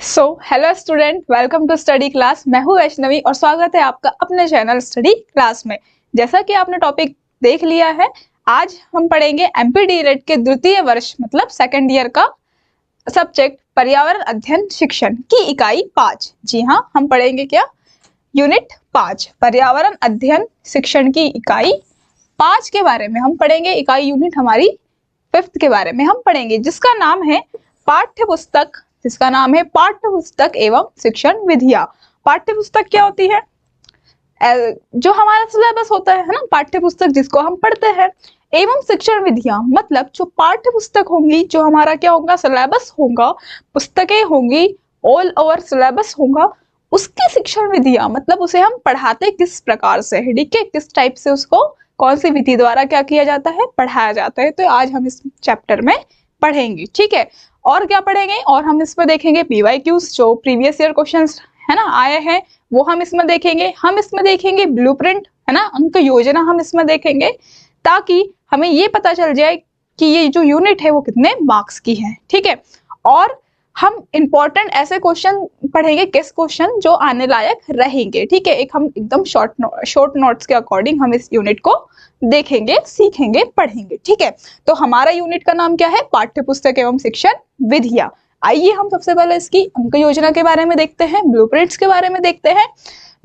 Hello student, welcome to study class. मैं हूँ वैष्णवी और स्वागत है आपका अपने चैनल स्टडी क्लास में। जैसा कि आपने टॉपिक देख लिया है, आज हम पढ़ेंगे एमपी डीएलएड के द्वितीय वर्ष मतलब सेकंड ईयर का सब्जेक्ट पर्यावरण अध्ययन शिक्षण की इकाई 5। जी हाँ, हम पढ़ेंगे क्या? यूनिट 5 पर्यावरण अध्ययन शिक्षण की इकाई 5 के बारे में हम पढ़ेंगे। इकाई यूनिट हमारी 5th के बारे में हम पढ़ेंगे, जिसका नाम है पाठ्य पुस्तक एवं शिक्षण विधियां। पाठ्य पुस्तक क्या होती है? जो हमारा सिलेबस होता है ना, पाठ्य पुस्तक जिसको हम पढ़ते हैं, एवं शिक्षण विधियां मतलब जो पाठ्य पुस्तक होंगी, जो हमारा क्या होगा, सिलेबस होगा, पुस्तकें होंगी, ऑल ओवर सिलेबस होगा, उसकी शिक्षण विधियां मतलब उसे हम पढ़ाते किस प्रकार से है, ठीक है, किस टाइप से उसको कौन सी विधि द्वारा क्या किया जाता है, पढ़ाया जाता है। तो आज हम इस चैप्टर में पढ़ेंगे, ठीक है। और क्या पढ़ेंगे, और हम इसमें देखेंगे पीवाईक्यूज, जो प्रीवियस ईयर क्वेश्चंस है ना आए हैं, वो हम इसमें देखेंगे। हम इसमें देखेंगे ब्लूप्रिंट, है ना, अंक योजना हम इसमें देखेंगे, ताकि हमें ये पता चल जाए कि ये जो यूनिट है वो कितने मार्क्स की है, ठीक है। और हम इंपॉर्टेंट ऐसे क्वेश्चन पढ़ेंगे, किस क्वेश्चन जो आने लायक रहेंगे, ठीक है। एक हम एकदम शॉर्ट नोट्स के अकॉर्डिंग हम इस यूनिट को देखेंगे, सीखेंगे, पढ़ेंगे, ठीक है। तो हमारा यूनिट का नाम क्या है? पाठ्य पुस्तक एवं शिक्षण विधियां। आइए हम सबसे पहले इसकी अंक योजना के बारे में देखते हैं, ब्लूप्रिंट्स के बारे में देखते हैं।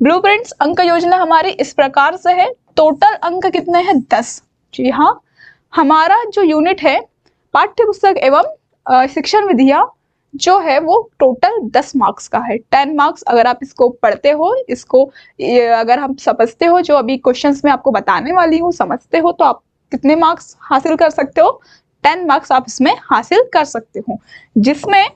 ब्लूप्रिंट्स अंक योजना हमारी इस प्रकार से है। टोटल अंक कितने हैं? 10। जी हाँ, हमारा जो यूनिट है पाठ्य पुस्तक एवं शिक्षण विधियां जो है वो टोटल 10 मार्क्स का है। 10 मार्क्स अगर आप इसको पढ़ते हो, इसको अगर हम समझते हो, जो अभी क्वेश्चंस में आपको बताने वाली हूँ, समझते हो, तो आप कितने मार्क्स हासिल कर सकते हो? 10 मार्क्स आप इसमें हासिल कर सकते हो, जिसमें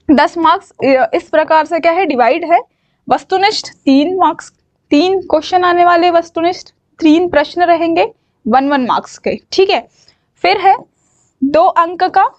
10 मार्क्स इस प्रकार से क्या है, डिवाइड है। वस्तुनिष्ठ 3 मार्क्स, 3 क्वेश्चन आने वाले वस्तुनिष्ठ, 3 प्रश्न रहेंगे 1 मार्क्स के, ठीक है। फिर है 2 अंक का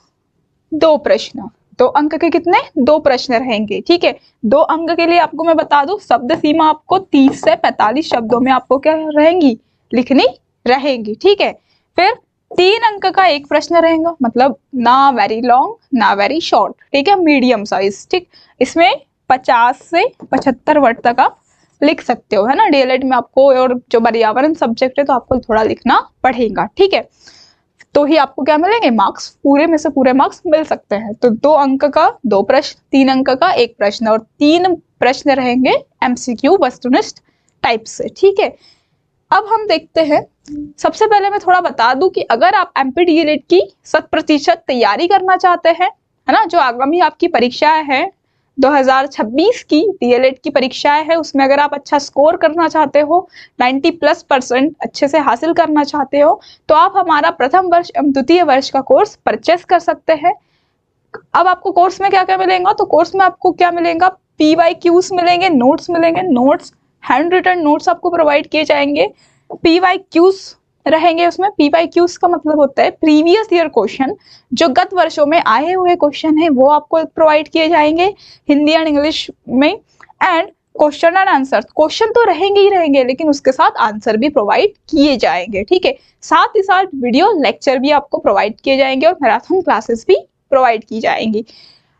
2 प्रश्न, 2 अंक के कितने? 2 प्रश्न रहेंगे, ठीक है। 2 अंक के लिए आपको मैं बता दूं, शब्द सीमा आपको 30 से 45 शब्दों में आपको क्या रहेंगी, लिखनी रहेंगी, ठीक है। फिर 3 अंक का 1 प्रश्न रहेगा, मतलब ना वेरी लॉन्ग ना वेरी शॉर्ट, ठीक है, मीडियम साइज, ठीक। इसमें 50 से 75 वर्ड तक आप लिख सकते हो, है ना। डीएलएड में आपको, और जो पर्यावरण सब्जेक्ट है तो आपको थोड़ा लिखना पड़ेगा, ठीक है, तो ही आपको क्या मिलेंगे, मार्क्स, पूरे में से पूरे मार्क्स मिल सकते हैं। तो 2 अंक का 2 प्रश्न, 3 अंक का 1 प्रश्न, और 3 प्रश्न रहेंगे एमसीक्यू वस्तुनिष्ठ टाइप से, ठीक है। अब हम देखते हैं, सबसे पहले मैं थोड़ा बता दूं कि अगर आप एमपी डीएलएड की 100% तैयारी करना चाहते हैं, है ना, जो आगामी आपकी परीक्षाएं हैं 2026 की डीएलएड की परीक्षाएं है, उसमें अगर आप अच्छा स्कोर करना चाहते हो, 90+% अच्छे से हासिल करना चाहते हो, तो आप हमारा प्रथम वर्ष एवं द्वितीय वर्ष का कोर्स परचेस कर सकते हैं। अब आपको कोर्स में क्या क्या मिलेगा, तो कोर्स में आपको क्या मिलेगा, पीवाईक्यूज मिलेंगे, नोट्स मिलेंगे, नोट्स, हैंड रिटन नोट्स आपको प्रोवाइड किए जाएंगे। पीवाईक्यूज रहेंगे, उसमें पीवाईक्यूज का मतलब होता है प्रीवियस ईयर क्वेश्चन, जो गत वर्षों में आए हुए क्वेश्चन है वो आपको प्रोवाइड किए जाएंगे हिंदी एंड इंग्लिश में। And question and answer, question तो रहेंगे ही रहेंगे, लेकिन उसके साथ आंसर भी प्रोवाइड किए जाएंगे, ठीक है। साथ ही साथ वीडियो लेक्चर भी आपको प्रोवाइड किए जाएंगे और मैराथन क्लासेस भी प्रोवाइड की जाएंगी।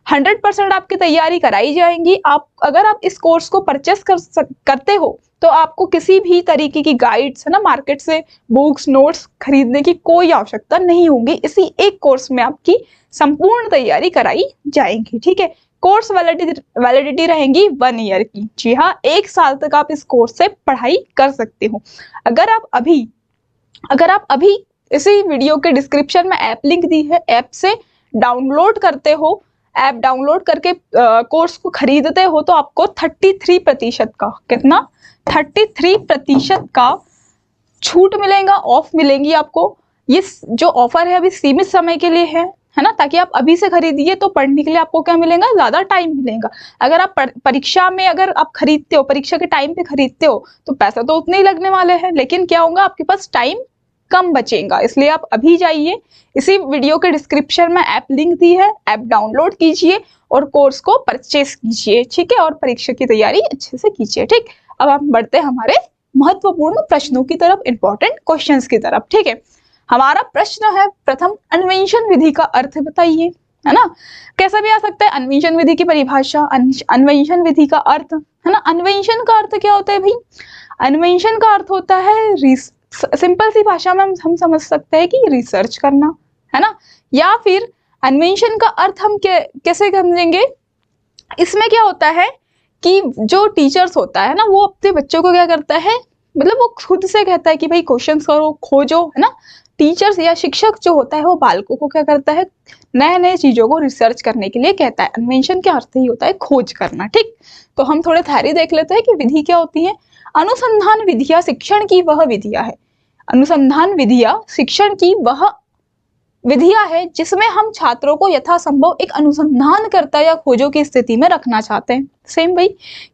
100% आपकी तैयारी कराई जाएंगी। आप अगर आप इस कोर्स को परचेस करते हो, तो आपको किसी भी तरीके की गाइड्स, है ना, मार्केट से बुक्स, नोट्स खरीदने की कोई आवश्यकता नहीं होगी। इसी एक कोर्स में आपकी संपूर्ण तैयारी कराई जाएगी, ठीक है। कोर्स वैलिडिटी रहेंगी 1 ईयर की। जी हाँ, 1 साल तक आप इस कोर्स से पढ़ाई कर सकते हो। अगर आप अभी इसी वीडियो के डिस्क्रिप्शन में ऐप लिंक दी है, ऐप से डाउनलोड करते हो, ऐप डाउनलोड करके कोर्स को खरीदते हो, तो आपको 33% का, कितना, 33% का छूट मिलेगा, ऑफ मिलेंगी आपको। ये जो ऑफर है अभी सीमित समय के लिए है ना, ताकि आप अभी से खरीदिए तो पढ़ने के लिए आपको क्या मिलेगा, ज्यादा टाइम मिलेगा। अगर आप परीक्षा में अगर आप खरीदते हो, परीक्षा के टाइम पे खरीदते हो, तो पैसा तो उतने ही लगने वाले हैं, लेकिन क्या होगा, आपके पास टाइम कम बचेगा। इसलिए आप अभी जाइए, इसी वीडियो के डिस्क्रिप्शन में ऐप लिंक दी है, ऐप डाउनलोड कीजिए और कोर्स को परचेस कीजिए, ठीक है, और परीक्षा की तैयारी अच्छे से कीजिए, ठीक। अब हम बढ़ते हैं हमारे महत्वपूर्ण प्रश्नों की तरफ, इंपॉर्टेंट क्वेश्चंस की तरफ, ठीक है। हमारा प्रश्न है, प्रथम अन्वेषण विधि का अर्थ बताइए, है ना। कैसा भी आ सकता है, अन्वेषण विधि की परिभाषा, अन्वेषण विधि का अर्थ, है ना। अन्वेषण का अर्थ क्या होता है भाई, अन्वेषण का अर्थ होता है सिंपल सी भाषा में हम समझ सकते हैं कि रिसर्च करना, है ना। या फिर अन्वेषण का अर्थ हम कैसे समझेंगे, इसमें क्या होता है कि जो टीचर्स होता है ना, वो अपने बच्चों को क्या करता है, मतलब वो खुद से कहता है कि भाई क्वेश्चंस करो, खोजो, है ना। टीचर्स या शिक्षक जो होता है वो बालकों को क्या करता है, नए नए चीजों को रिसर्च करने के लिए कहता है। अन्वेषण का अर्थ ही होता है खोज करना, ठीक। तो हम थोड़े थ्योरी देख लेते हैं कि विधि क्या होती है। अनुसंधान विधियां शिक्षण की वह विधियां है, अनुसंधान विधियां शिक्षण की वह विधियां है जिसमें हम छात्रों को यथासंभव एक अनुसंधानकर्ता या खोजों की स्थिति में रखना चाहते हैं। सेम भाई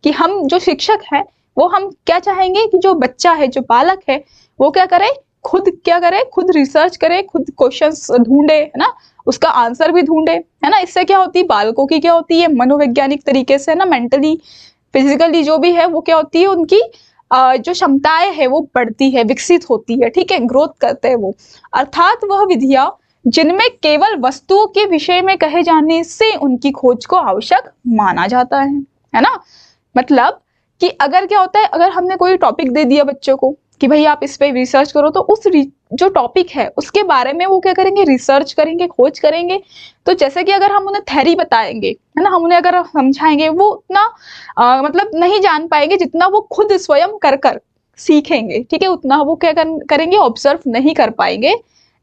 कि हम जो शिक्षक है वो हम क्या चाहेंगे कि जो बच्चा है, जो बालक है, वो क्या करे, खुद क्या करे, खुद रिसर्च करे, खुद क्वेश्चंस ढूंढे, है ना, उसका आंसर भी ढूंढे, है ना। इससे क्या होती है, बालकों की क्या होती है, मनोवैज्ञानिक तरीके से ना, मेंटली फिजिकली जो भी है वो क्या होती है, उनकी जो क्षमताएं है वो बढ़ती है, विकसित होती है, ठीक है, ग्रोथ करते हैं वो। अर्थात वह विधियां जिनमें केवल वस्तुओं के विषय में कहे जाने से उनकी खोज को आवश्यक माना जाता है ना। मतलब कि अगर क्या होता है, अगर हमने कोई टॉपिक दे दिया बच्चों को कि भाई आप इस पे रिसर्च करो, तो उस जो टॉपिक है उसके बारे में वो क्या करेंगे, रिसर्च करेंगे, खोज करेंगे। तो जैसे कि अगर हम उन्हें थ्योरी बताएंगे, है ना, हम उन्हें अगर समझाएंगे, वो उतना मतलब नहीं जान पाएंगे जितना वो खुद स्वयं कर कर सीखेंगे, ठीक है। उतना वो क्या करेंगे, ऑब्जर्व नहीं कर पाएंगे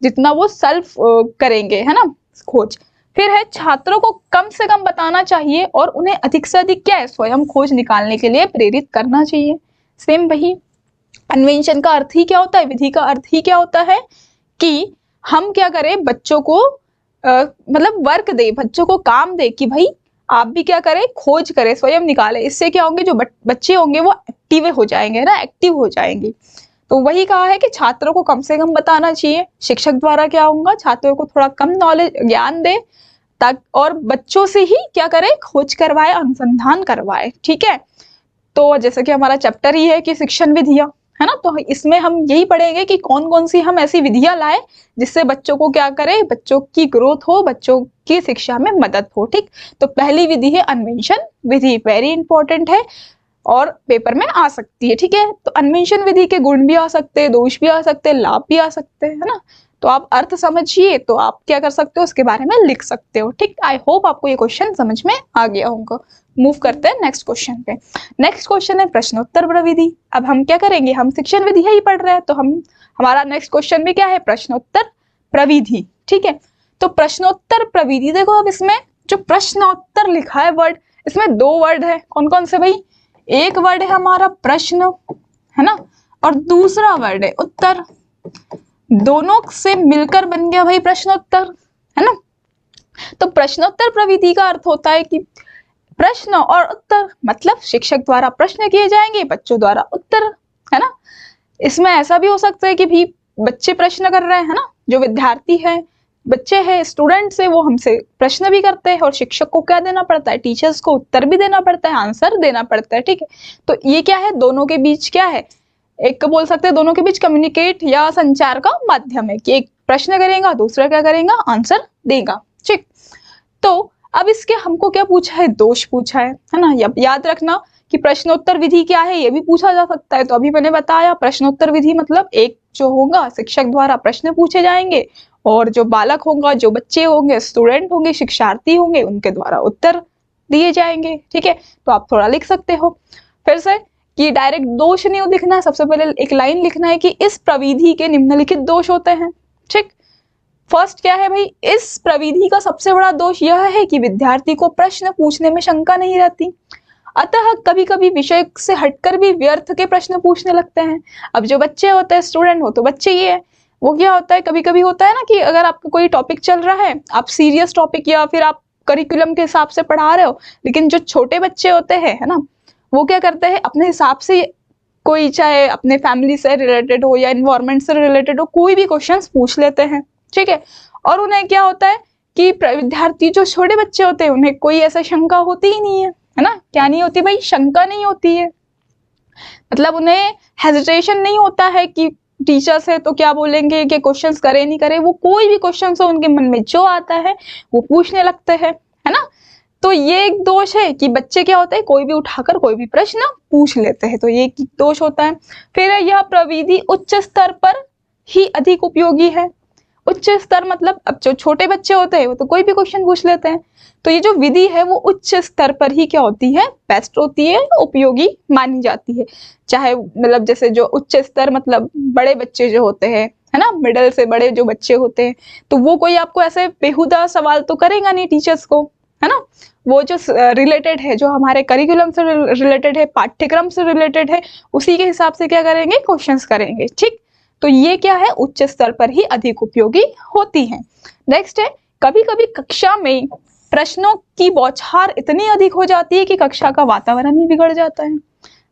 जितना वो सेल्फ करेंगे, है ना, खोज। फिर है, छात्रों को कम से कम बताना चाहिए और उन्हें अधिक से अधिक क्या है, स्वयं खोज निकालने के लिए प्रेरित करना चाहिए। सेम वही अन्वेषण का अर्थ ही क्या होता है, विधि का अर्थ ही क्या होता है कि हम क्या करें, बच्चों को मतलब वर्क दे, बच्चों को काम दे कि भाई आप भी क्या करें, खोज करें, स्वयं निकालें। इससे क्या होंगे, जो बच्चे होंगे वो एक्टिव हो जाएंगे ना, एक्टिव हो जाएंगे। तो वही कहा है कि छात्रों को कम से कम बताना चाहिए। शिक्षक द्वारा क्या होगा, छात्रों को थोड़ा कम नॉलेज ज्ञान दे, तक और बच्चों से ही क्या करे, खोज करवाए, अनुसंधान करवाए, ठीक है। तो जैसे कि हमारा चैप्टर ही है कि शिक्षण विधियां, है ना, तो इसमें हम यही पढ़ेंगे कि कौन कौन सी हम ऐसी विधियां लाए जिससे बच्चों को क्या करे, बच्चों की ग्रोथ हो, बच्चों की शिक्षा में मदद हो, ठीक। तो पहली विधि है अन्वेषण विधि, वेरी इंपॉर्टेंट है और पेपर में आ सकती है, ठीक है। तो अन्वेषण विधि के गुण भी आ सकते हैं, दोष भी आ सकते हैं, लाभ भी आ सकते हैं, है ना। तो आप अर्थ समझिए तो आप क्या कर सकते हो, उसके बारे में लिख सकते हो, ठीक। आई होप आपको ये क्वेश्चन समझ में आ गया होगा। मूव करते हैं नेक्स्ट क्वेश्चन पे। नेक्स्ट क्वेश्चन है प्रश्नोत्तर प्रविधि। अब हम क्या करेंगे, हम शिक्षण विधि ही पढ़ रहे हैं, तो हमारा नेक्स्ट क्वेश्चन भी क्या है, प्रश्नोत्तर प्रविधि, ठीक है। तो प्रश्नोत्तर प्रविधि, देखो अब इसमें जो प्रश्नोत्तर लिखा है वर्ड, इसमें दो वर्ड है, कौन कौन से भाई, एक वर्ड है हमारा प्रश्न, है ना, और दूसरा वर्ड है उत्तर। दोनों से मिलकर बन गया भाई प्रश्नोत्तर, है ना। तो प्रश्नोत्तर प्रविधि का अर्थ होता है कि प्रश्न और उत्तर, मतलब शिक्षक द्वारा प्रश्न किए जाएंगे, बच्चों द्वारा उत्तर, है ना। इसमें ऐसा भी हो सकता है कि भी बच्चे प्रश्न कर रहे हैं, है ना, जो विद्यार्थी है, बच्चे हैं, स्टूडेंट्स है, वो हमसे प्रश्न भी करते हैं और शिक्षक को क्या देना पड़ता है, टीचर्स को उत्तर भी देना पड़ता है, आंसर देना पड़ता है, ठीक है। तो ये क्या है, दोनों के बीच क्या है, एक बोल सकते हैं दोनों के बीच कम्युनिकेट या संचार का माध्यम है कि एक प्रश्न करेगा, दूसरा क्या करेगा, आंसर देगा, ठीक। तो अब इसके हमको क्या पूछा है, दोष पूछा है ना। याद रखना कि प्रश्नोत्तर विधि क्या है, ये भी पूछा जा सकता है। तो अभी मैंने बताया प्रश्नोत्तर विधि मतलब एक जो होगा, शिक्षक द्वारा प्रश्न पूछे जाएंगे और जो बालक होगा, जो बच्चे होंगे, स्टूडेंट होंगे, शिक्षार्थी होंगे, उनके द्वारा उत्तर दिए जाएंगे, ठीक है। तो आप थोड़ा लिख सकते हो फिर से कि डायरेक्ट दोष नहीं लिखना है, सबसे पहले एक लाइन लिखना है कि इस प्रविधि के निम्नलिखित दोष होते हैं, ठीक। फर्स्ट क्या है भाई, इस प्रविधि का सबसे बड़ा दोष यह है कि विद्यार्थी को प्रश्न पूछने में शंका नहीं रहती, अतः कभी कभी विषय से हटकर भी व्यर्थ के प्रश्न पूछने लगते हैं। अब जो बच्चे होते हैं, स्टूडेंट हो तो बच्चे ही है, वो क्या होता है, कभी कभी होता है ना कि अगर आपका कोई टॉपिक चल रहा है, आप सीरियस टॉपिक या फिर आप करिकुलम के हिसाब से पढ़ा रहे हो, लेकिन जो छोटे बच्चे होते हैं, है ना, वो क्या करते हैं अपने हिसाब से, कोई चाहे अपने फैमिली से रिलेटेड हो या इन्वायरमेंट से रिलेटेड हो, कोई भी क्वेश्चंस पूछ लेते हैं, ठीक है। और उन्हें क्या होता है कि विद्यार्थी जो छोटे बच्चे होते हैं, उन्हें कोई ऐसा शंका होती ही नहीं है ना। क्या नहीं होती भाई, शंका नहीं होती है, मतलब उन्हें हेजिटेशन नहीं होता है कि टीचर्स है तो क्या बोलेंगे कि क्वेश्चंस करे नहीं करे, वो कोई भी क्वेश्चन हो उनके मन में जो आता है वो पूछने लगते हैं, है ना। तो ये एक दोष है कि बच्चे क्या होता है, कोई भी उठाकर कोई भी प्रश्न पूछ लेते हैं, तो ये एक दोष होता है। फिर यह प्रविधि उच्च स्तर पर ही अधिक उपयोगी है। उच्च स्तर मतलब अब जो छोटे बच्चे होते हैं वो तो कोई भी क्वेश्चन पूछ लेते हैं, तो ये जो विधि है वो उच्च स्तर पर ही क्या होती है, बेस्ट होती है, उपयोगी मानी जाती है। चाहे मतलब जैसे जो उच्च स्तर मतलब बड़े बच्चे जो होते हैं, है ना, मिडिल से बड़े जो बच्चे होते हैं, तो वो कोई आपको ऐसे बेहुदा सवाल तो करेगा नहीं टीचर्स को, है ना। वो जो रिलेटेड है, जो हमारे करिकुलम से रिलेटेड है, पाठ्यक्रम से रिलेटेड है, उसी के हिसाब से क्या करेंगे, क्वेश्चंस करेंगे, ठीक। तो ये क्या है, उच्च स्तर पर ही अधिक उपयोगी होती है। नेक्स्ट है, कभी कभी कक्षा में प्रश्नों की बौछार इतनी अधिक हो जाती है कि कक्षा का वातावरण ही बिगड़ जाता है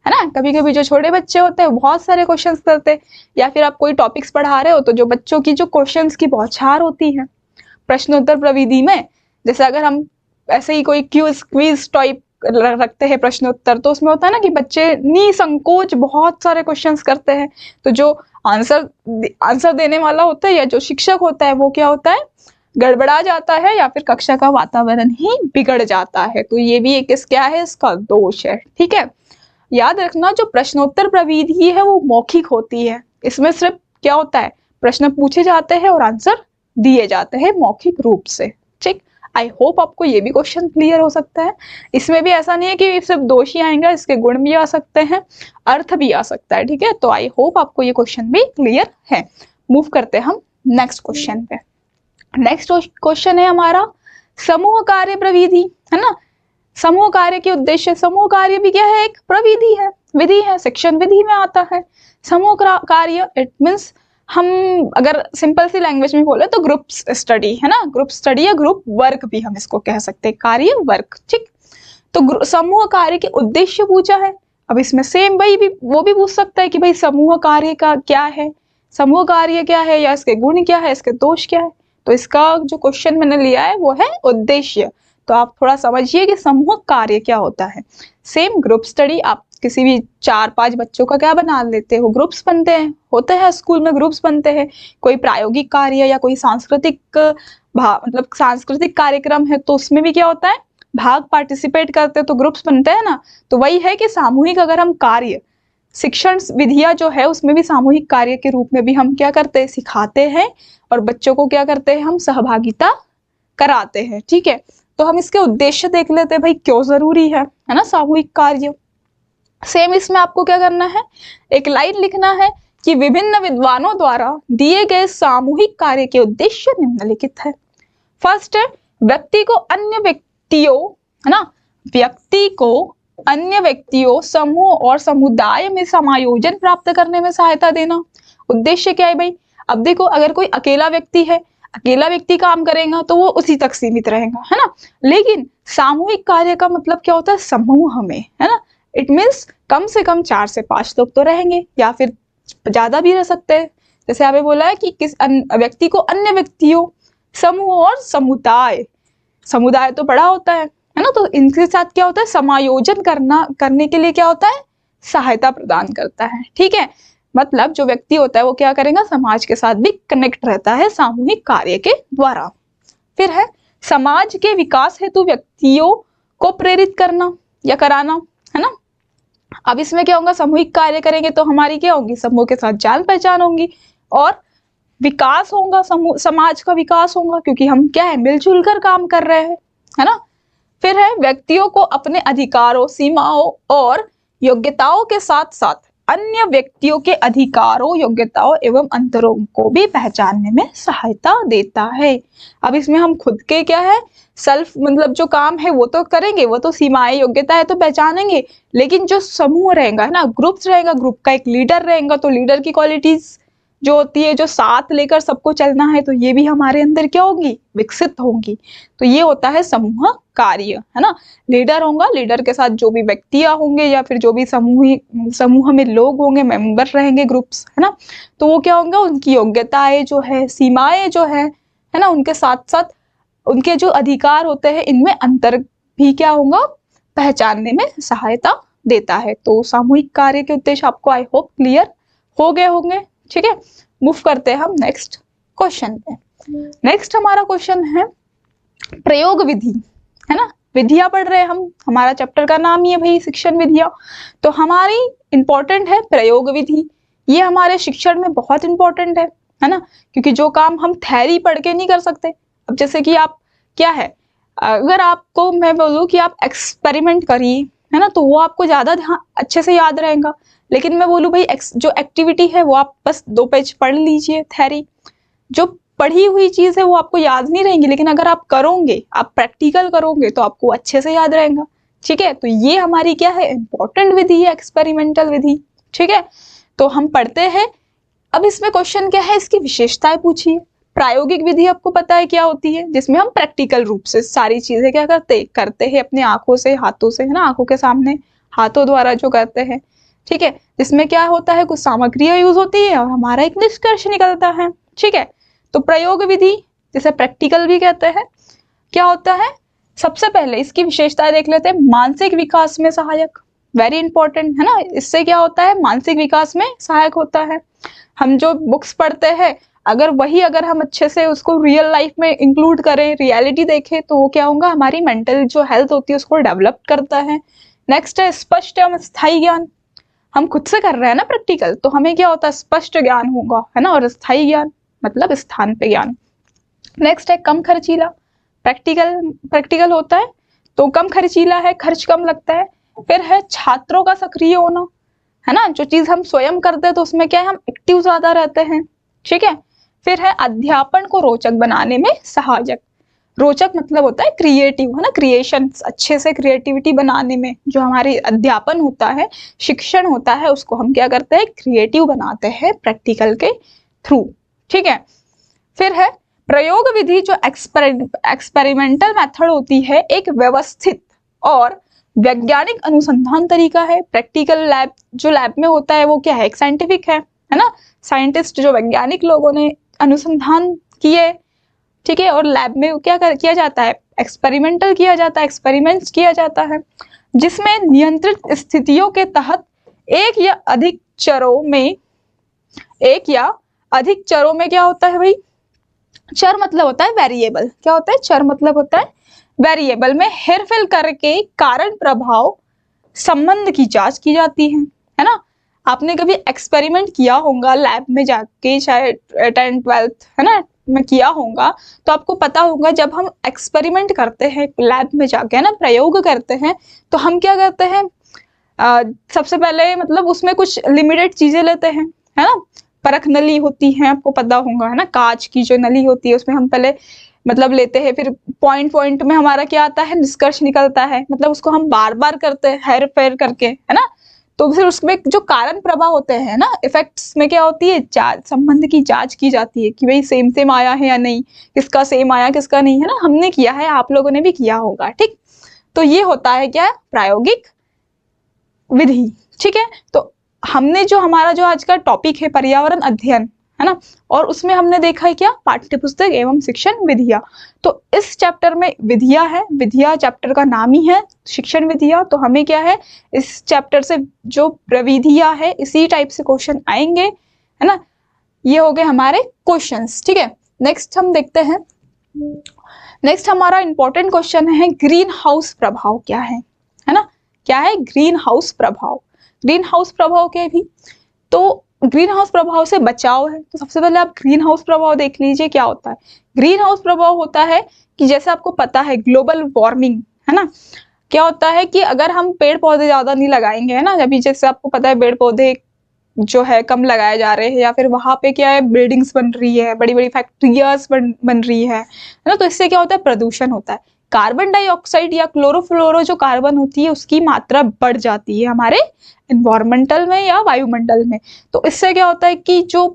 ना। कभी कभी जो छोटे बच्चे होते हैं बहुत सारे क्वेश्चंस करते हैं, या फिर आप कोई टॉपिक्स पढ़ा रहे हो तो जो बच्चों की जो क्वेश्चंस की बौछार होती है प्रश्नोत्तर प्रविधि में, जैसे अगर हम ऐसे ही कोई क्विज टाइप रखते हैं प्रश्नोत्तर, तो उसमें होता है ना कि बच्चे निसंकोच बहुत सारे क्वेश्चंस करते हैं, तो जो आंसर देने वाला होता है या जो शिक्षक होता है वो क्या होता है, गड़बड़ा जाता है या फिर कक्षा का वातावरण ही बिगड़ जाता है। तो ये भी एक क्या है, इसका दोष है, ठीक है। याद रखना, जो प्रश्नोत्तर प्रविधि है वो मौखिक होती है, इसमें सिर्फ क्या होता है, प्रश्न पूछे जाते हैं और आंसर दिए जाते हैं मौखिक रूप से, ठीक। आई होप आपको ये भी क्वेश्चन क्लियर हो सकता है। इसमें भी ऐसा नहीं है कि सिर्फ दोष ही आएंगे, इसके गुण भी आ सकते हैं, अर्थ भी आ सकता है, ठीक है। तो आई होप आपको ये क्वेश्चन भी क्लियर है। मूव करते हैं हम नेक्स्ट क्वेश्चन पे। नेक्स्ट क्वेश्चन है हमारा समूह कार्य प्रविधि, है ना। समूह कार्य के उद्देश्य, समूह कार्य भी क्या है, एक प्रविधि है, विधि है, शिक्षण विधि में आता है। समूह कार्य इट मीन्स, हम अगर सिंपल सी लैंग्वेज में बोले तो ग्रुप स्टडी, है ना, ग्रुप स्टडी या ग्रुप वर्क भी हम इसको कह सकते हैं, कार्य वर्क, ठीक। तो समूह कार्य के उद्देश्य पूछा है। अब इसमें सेम भाई भी वो भी पूछ सकता है कि भाई समूह कार्य का क्या है, समूह कार्य क्या है, या इसके गुण क्या है, इसके दोष क्या है। तो इसका जो क्वेश्चन मैंने लिया है वो है उद्देश्य। तो आप थोड़ा समझिए कि समूह कार्य क्या होता है। सेम ग्रुप स्टडी, आप किसी भी 4-5 बच्चों का क्या बना लेते हो, ग्रुप्स बनते हैं, होते हैं स्कूल में ग्रुप्स बनते हैं। कोई प्रायोगिक कार्य या कोई सांस्कृतिक मतलब सांस्कृतिक कार्यक्रम है तो उसमें भी क्या होता है, भाग पार्टिसिपेट करते हैं तो ग्रुप्स बनते हैं ना। तो वही है कि सामूहिक अगर हम कार्य, शिक्षण विधियां जो है उसमें भी सामूहिक कार्य के रूप में भी हम क्या करते हैं, सिखाते हैं, और बच्चों को क्या करते हैं, हम सहभागिता कराते हैं, ठीक है। तो हम इसके उद्देश्य देख लेते हैं, भाई क्यों जरूरी है ना सामूहिक कार्य। सेम इसमें आपको क्या करना है, एक लाइन लिखना है कि विभिन्न विद्वानों द्वारा दिए गए सामूहिक कार्य के उद्देश्य निम्नलिखित है। फर्स्ट है, व्यक्ति को अन्य व्यक्तियों, है ना, व्यक्ति को अन्य व्यक्तियों, समूह और समुदाय में समायोजन प्राप्त करने में सहायता देना। उद्देश्य क्या है भाई, अब देखो अगर कोई अकेला व्यक्ति है, अकेला व्यक्ति काम करेगा तो वो उसी तक सीमित रहेगा, है ना। लेकिन सामूहिक कार्य का मतलब क्या होता है, समूह में, है ना। इट मीन्स कम से कम 4 से 5 लोग तो रहेंगे, या फिर ज्यादा भी रह सकते हैं। जैसे आपने बोला है कि किस व्यक्ति को अन्य व्यक्तियों, समूह और समुदाय, समुदाय तो बड़ा होता है ना, तो इनके साथ क्या होता है, समायोजन करने के लिए क्या होता है, सहायता प्रदान करता है, ठीक है। मतलब जो व्यक्ति होता है वो क्या करेगा, समाज के साथ भी कनेक्ट रहता है सामूहिक कार्य के द्वारा। फिर है समाज के विकास हेतु व्यक्तियों को प्रेरित करना या कराना, है ना। अब इसमें क्या होगा, सामूहिक कार्य करेंगे तो हमारी क्या होगी, समूह के साथ जान पहचान होगी और विकास होगा, समूह समाज का विकास होगा, क्योंकि हम क्या है, मिलजुल कर काम कर रहे हैं, है ना। फिर है व्यक्तियों को अपने अधिकारों, सीमाओं और योग्यताओं के साथ साथ अन्य व्यक्तियों के अधिकारों, योग्यताओं एवं अंतरों को भी पहचानने में सहायता देता है। अब इसमें हम खुद के क्या है, सेल्फ मतलब जो काम है वो तो करेंगे, वो तो सीमाएं, योग्यता है तो पहचानेंगे, लेकिन जो समूह रहेगा, है ना, ग्रुप्स रहेगा, ग्रुप का एक लीडर रहेगा, तो लीडर की क्वालिटीज जो होती है, जो साथ लेकर सबको चलना है, तो ये भी हमारे अंदर क्या होगी, विकसित होंगी। तो ये होता है समूह कार्य, है ना। लीडर होगा, लीडर के साथ जो भी व्यक्तियां होंगे या फिर जो भी समूह में लोग होंगे, मेंबर रहेंगे, ग्रुप्स, है ना, तो वो क्या होंगे, उनकी योग्यताएं जो है, सीमाएं जो है ना, उनके साथ साथ उनके जो अधिकार होते हैं इनमें अंतर भी क्या होगा, पहचानने में सहायता देता है। तो सामूहिक कार्य के उद्देश्य आपको आई होप क्लियर हो गए होंगे, ठीक है, मूव करते हैं हम नेक्स्ट क्वेश्चन पे। नेक्स्ट हमारा क्वेश्चन है प्रयोग विधि, है ना, विधियां पढ़ रहे हैं हम, हमारा चैप्टर का नाम ही है भाई शिक्षण विधियां। तो हमारी इंपॉर्टेंट है प्रयोग विधि, ये हमारे शिक्षण में बहुत इंपॉर्टेंट है ना, क्योंकि जो काम हम थ्योरी पढ़ के नहीं कर सकते। अब जैसे कि आप क्या है, अगर आपको मैं बोलूँ कि आप एक्सपेरिमेंट करिए, है ना, तो वो आपको ज्यादा अच्छे से याद रहेगा। लेकिन मैं बोलूँ भाई जो एक्टिविटी है वो आप बस 2 पेज पढ़ लीजिए थ्योरी, जो पढ़ी हुई चीज है वो आपको याद नहीं रहेंगी, लेकिन अगर आप करोगे, आप प्रैक्टिकल करोगे तो आपको अच्छे से याद रहेगा। ठीक है, तो ये हमारी क्या है, इंपॉर्टेंट विधि है, एक्सपेरिमेंटल विधि। ठीक है, तो हम पढ़ते हैं। अब इसमें क्वेश्चन क्या है, इसकी विशेषताएं पूछी है। प्रायोगिक विधि आपको पता है क्या होती है, जिसमें हम प्रैक्टिकल रूप से सारी चीजें क्या करते हैं अपने आंखों से, हाथों से, है ना, आंखों के सामने हाथों द्वारा जो करते हैं। ठीक है, जिसमें क्या होता है, कुछ सामग्रियां यूज होती है और हमारा एक निष्कर्ष निकलता है। ठीक है, तो प्रयोग विधि जिसे प्रैक्टिकल भी कहते हैं, क्या होता है, सबसे पहले इसकी विशेषताएं देख लेते हैं। मानसिक विकास में सहायक, वेरी इंपॉर्टेंट है ना, इससे क्या होता है, मानसिक विकास में सहायक होता है। हम जो बुक्स पढ़ते हैं, अगर हम अच्छे से उसको रियल लाइफ में इंक्लूड करें, रियलिटी देखें, तो वो क्या होगा, हमारी मेंटल जो हेल्थ होती है उसको डेवलप करता है। नेक्स्ट है स्पष्ट एवं स्थायी ज्ञान, हम खुद से कर रहे हैं ना प्रैक्टिकल, तो हमें क्या होता है, स्पष्ट ज्ञान होगा, है ना, और स्थायी ज्ञान मतलब स्थान पे ज्ञान। नेक्स्ट है कम खर्चीला, प्रैक्टिकल होता है तो कम खर्चीला है, खर्च कम लगता है। फिर है छात्रों का सक्रिय होना, है ना, जो चीज हम स्वयं करते हैं तो उसमें क्या है, हम एक्टिव ज्यादा रहते हैं। ठीक है, फिर है अध्यापन को रोचक बनाने में सहायक, रोचक मतलब होता है क्रिएटिव, है ना, क्रिएशन, अच्छे से क्रिएटिविटी बनाने में, जो हमारी अध्यापन होता है, शिक्षण होता है, उसको हम क्या करते हैं, क्रिएटिव बनाते हैं प्रैक्टिकल के थ्रू। ठीक है, फिर है प्रयोग विधि, जो एक्सपेरिमेंटल मेथड होती है, एक व्यवस्थित और वैज्ञानिक अनुसंधान तरीका है। प्रैक्टिकल लैब जो लैब में होता है वो क्या है, एक साइंटिफिक है ना, साइंटिस्ट जो वैज्ञानिक लोगों ने अनुसंधान किए। ठीक है, और लैब में क्या किया जाता है, एक्सपेरिमेंटल किया जाता है, एक्सपेरिमेंट्स किया जाता है, जिसमें नियंत्रित स्थितियों के तहत एक या अधिक चरों में क्या होता है भाई, चर मतलब होता है वेरिएबल, क्या होता है, चर मतलब होता है वेरिएबल में हेरफेर करके कारण प्रभाव संबंध की जांच की जाती है ना। आपने कभी एक्सपेरिमेंट किया होगा लैब में जाके, चाहे 10th 12th है ना में किया होगा, तो आपको पता होगा जब हम एक्सपेरिमेंट करते हैं लैब में जाके, है ना, प्रयोग करते हैं, तो हम क्या करते हैं, सबसे पहले मतलब उसमें कुछ लिमिटेड चीजें लेते हैं, है ना, परख नली होती है, आपको पता होगा, है ना, कांच की जो नली होती है उसमें हम पहले मतलब लेते हैं, फिर पॉइंट में हमारा क्या आता है, निष्कर्ष निकलता है, मतलब उसको हम बार बार करते हैं हेर फेर करके, है ना। तो फिर उसमें जो कारण प्रभाव होते हैं ना, इफेक्ट्स में क्या होती है, संबंध की जांच की जाती है कि भाई सेम आया है या नहीं, किसका सेम आया किसका नहीं, है ना, हमने किया है, आप लोगों ने भी किया होगा। ठीक, तो ये होता है क्या, प्रायोगिक विधि। ठीक है, तो हमने जो हमारा जो आज का टॉपिक है पर्यावरण अध्ययन, है ना, और उसमें हमने देखा है क्या, पाठ्य पुस्तक एवं शिक्षण विधियां। तो इस चैप्टर में विधियां है, विधियां चैप्टर का नाम ही है, शिक्षण विधियां। तो हमें क्या है, इस चैप्टर से जो प्रविधियां है इसी टाइप से क्वेश्चन आएंगे, है ना। ये हो गए हमारे क्वेश्चंस। ठीक है, नेक्स्ट हम देखते हैं, नेक्स्ट हमारा इंपॉर्टेंट क्वेश्चन है ग्रीन हाउस प्रभाव क्या है ना, क्या है ग्रीन हाउस प्रभाव। ग्रीन हाउस प्रभाव के भी, तो ग्रीन हाउस प्रभाव से बचाव है, तो सबसे पहले आप ग्रीन हाउस प्रभाव देख लीजिए क्या होता है। ग्रीन हाउस प्रभाव होता है कि जैसे आपको पता है ग्लोबल वार्मिंग, है ना, क्या होता है कि अगर हम पेड़ पौधे ज्यादा नहीं लगाएंगे, है ना, अभी जैसे आपको पता है पेड़ पौधे जो है कम लगाए जा रहे हैं, या फिर वहां पे क्या है, बिल्डिंग्स बन रही है, बड़ी बड़ी फैक्ट्रियाज बन रही है ना, तो इससे क्या होता है, प्रदूषण होता है। कार्बन डाइऑक्साइड या क्लोरोफ्लोरो जो कार्बन होती है उसकी मात्रा बढ़ जाती है हमारे इन्वायरमेंटल में या वायुमंडल में। तो इससे क्या होता है कि जो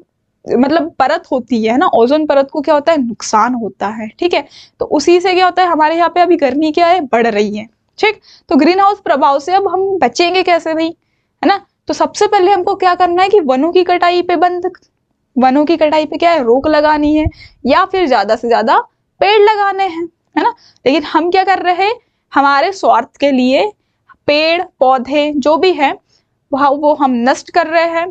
मतलब परत होती है ना, ओजोन परत को क्या होता है, नुकसान होता है। ठीक है, तो उसी से क्या होता है, हमारे यहाँ पे अभी गर्मी क्या है, बढ़ रही है। ठीक, तो ग्रीन हाउस प्रभाव से अब हम बचेंगे कैसे भाई, है ना। तो सबसे पहले हमको क्या करना है कि वनों की कटाई पे वनों की कटाई पे क्या है, रोक लगानी है, या फिर ज्यादा से ज्यादा पेड़ लगाने हैं, है ना। लेकिन हम क्या कर रहे हैं, हमारे स्वार्थ के लिए पेड़ पौधे जो भी है वो हम नष्ट कर रहे हैं।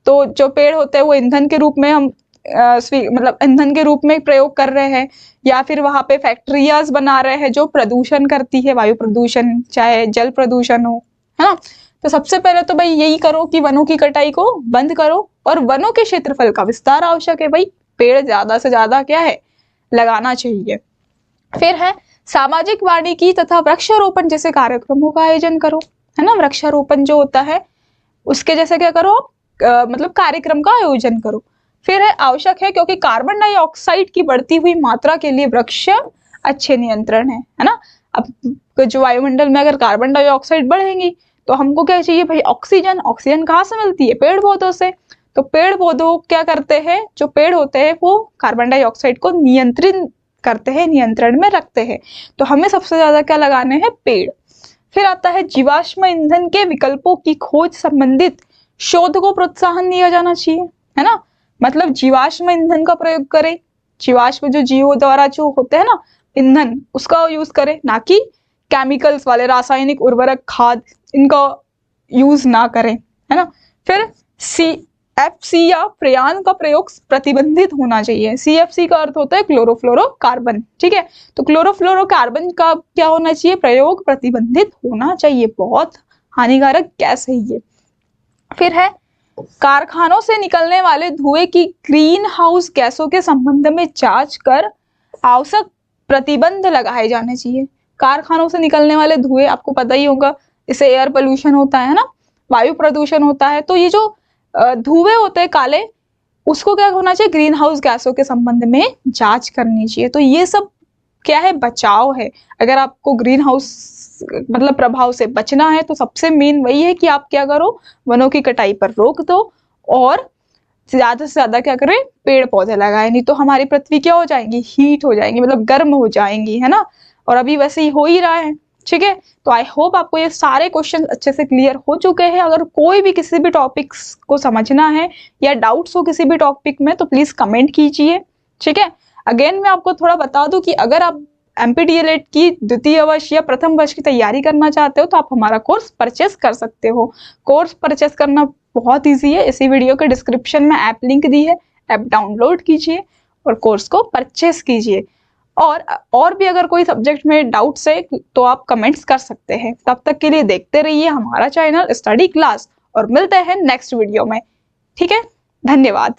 तो जो पेड़ होते हैं वो ईंधन के रूप में हम मतलब ईंधन के रूप में प्रयोग कर रहे हैं, या फिर वहां पे फैक्ट्रियाज बना रहे हैं जो प्रदूषण करती है, वायु प्रदूषण चाहे जल प्रदूषण हो, है ना। तो सबसे पहले तो भाई यही करो कि वनों की कटाई को बंद करो, और वनों के क्षेत्रफल का विस्तार आवश्यक है। भाई पेड़ ज्यादा से ज्यादा क्या है, लगाना चाहिए। फिर है सामाजिक वानिकी तथा वृक्षारोपण जैसे कार्यक्रमों का आयोजन करो, है ना। वृक्षारोपण जो होता है उसके जैसे क्या करो, मतलब कार्यक्रम का आयोजन करो। फिर है आवश्यक है क्योंकि कार्बन डाइऑक्साइड की बढ़ती हुई मात्रा के लिए वृक्ष अच्छे नियंत्रण है ना। अब जो वायुमंडल में अगर कार्बन डाइऑक्साइड बढ़ेंगी तो हमको क्या चाहिए भाई, ऑक्सीजन। ऑक्सीजन कहाँ से मिलती है, पेड़ पौधों से। तो पेड़ पौधों क्या करते हैं, जो पेड़ होते हैं वो कार्बन डाइऑक्साइड को नियंत्रित करते हैं, नियंत्रण में रखते हैं। तो हमें सबसे ज्यादा क्या लगाने हैं, पेड़। फिर आता है जीवाश्म ईंधन के विकल्पों की खोज संबंधित शोध को प्रोत्साहन दिया जाना चाहिए, है ना। मतलब जीवाश्म ईंधन का प्रयोग करें, जीवाश्म जो जीवों द्वारा जो होते हैं ना ईंधन, उसका यूज करें, ना कि केमिकल्स वाले रासायनिक उर्वरक खाद इनका यूज ना करें, है ना। फिर CFC या फ्रेयान का प्रयोग प्रतिबंधित होना चाहिए। CFC का अर्थ होता है क्लोरोफ्लोरोकार्बन, ठीक है। तो क्लोरोफ्लोरोकार्बन का क्या होना चाहिए, प्रयोग प्रतिबंधित होना चाहिए, बहुत हानिकारक गैस है ये। फिर है कारखानों से निकलने वाले धुएं की ग्रीन हाउस गैसों के संबंध में जांच कर आवश्यक प्रतिबंध लगाए जाने चाहिए। कारखानों से निकलने वाले धुएं आपको पता ही होगा, इससे एयर पोल्यूशन होता है ना, वायु प्रदूषण होता है। तो ये जो धुएं होते हैं काले, उसको क्या होना चाहिए, ग्रीन हाउस गैसों के संबंध में जांच करनी चाहिए। तो ये सब क्या है, बचाव है। अगर आपको ग्रीन हाउस मतलब प्रभाव से बचना है तो सबसे मेन वही है कि आप क्या करो, वनों की कटाई पर रोक दो, और ज्यादा से ज्यादा क्या करें, पेड़ पौधे लगाए। नहीं तो हमारी पृथ्वी क्या हो जाएगी, हीट हो जाएंगी, मतलब गर्म हो जाएंगी, है ना। और अभी वैसे ही हो ही रहा है, ठीक है। तो आई होप आपको ये सारे क्वेश्चन अच्छे से क्लियर हो चुके हैं। अगर कोई भी किसी भी टॉपिक्स को समझना है या डाउट्स हो किसी भी टॉपिक में तो प्लीज कमेंट कीजिए, ठीक है। अगेन मैं आपको थोड़ा बता दूं कि अगर आप MPDLED की द्वितीय वर्ष या प्रथम वर्ष की तैयारी करना चाहते हो तो आप हमारा कोर्स परचेस कर सकते हो। कोर्स परचेस करना बहुत ईजी है, इसी वीडियो के डिस्क्रिप्शन में ऐप लिंक दी है, ऐप डाउनलोड कीजिए और कोर्स को परचेस कीजिए। और भी अगर कोई सब्जेक्ट में डाउट्स है तो आप कमेंट्स कर सकते हैं। तब तक के लिए देखते रहिए हमारा चैनल स्टडी क्लास, और मिलते हैं नेक्स्ट वीडियो में, ठीक है। धन्यवाद।